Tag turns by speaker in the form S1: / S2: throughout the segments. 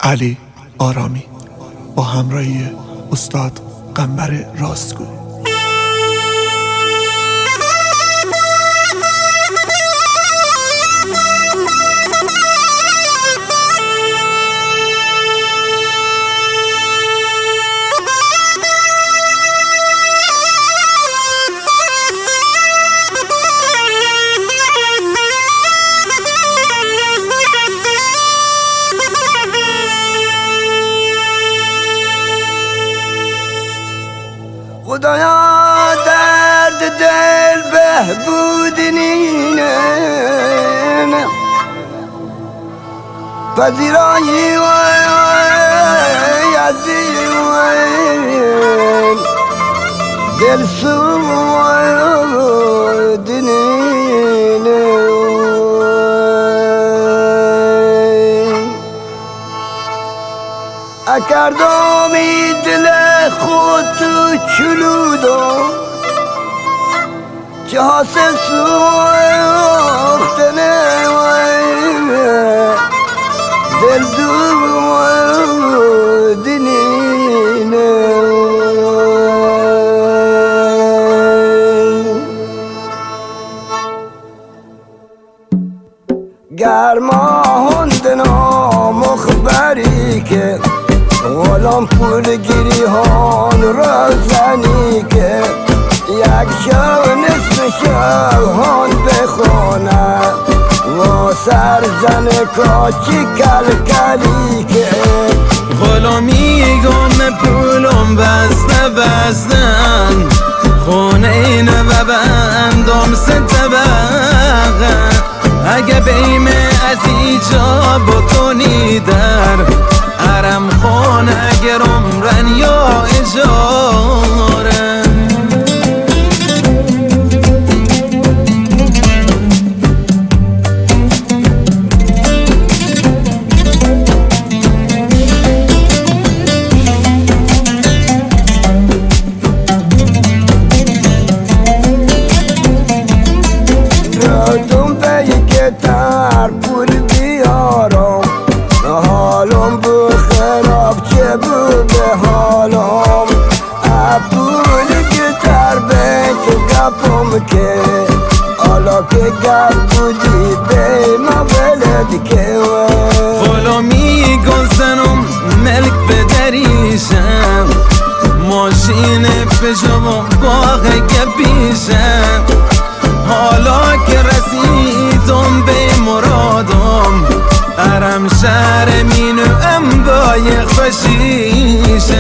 S1: علی آرامی با همراهی استاد قنبر راستگو.
S2: خدایا درد دل بهبود نینه پذیرایی وای عزیز وای دل سود نینه اکردامی دل خود تو چلودم چه حاصل سوختنه دل دود نینه گرما هندنا مخبری که غلام پول گیری هان رازنی که یک شب نصف شب هان بخونه و سرزن کاچی کلکلی که
S3: غلامی گم پولم بستن خونه این و بندم سه طبقه اگه بیم از ایجا بکنی در حرم خانه گرم رن یا اجاره
S2: دادم به یک تر پول بیارم حالم بخراب چه بوده حالم پول گتر به تو گپم که حالا که گپ بودی به ما ولد که
S3: غلامی گذنم ملک بدریشم ماشین پژو باغ گپیشم حالا که رسیدم به مرادم حرم شهر مینو ام بای خوشیشم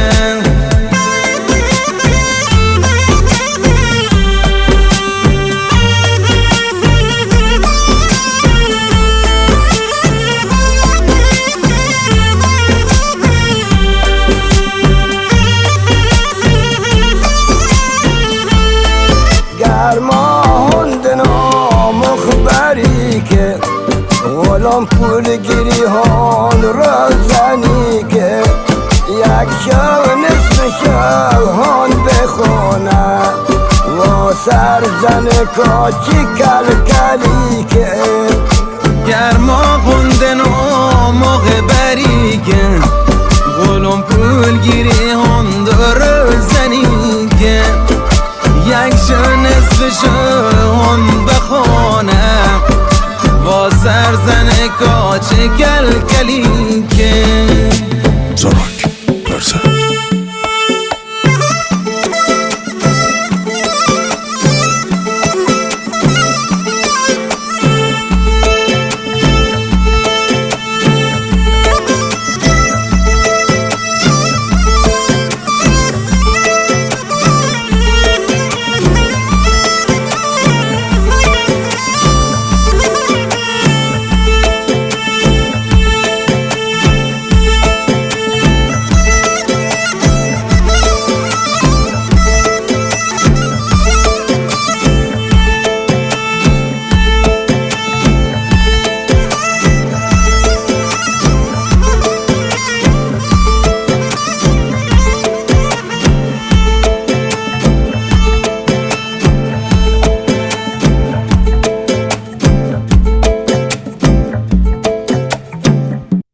S2: گرما هندنا مخبری که غلام پول گیری هان رازنی که یک شب نصف شب هان بخونه و سرزن کاچی کلکلی که
S3: گرما خوندن و موقع بری که غلام پول گیری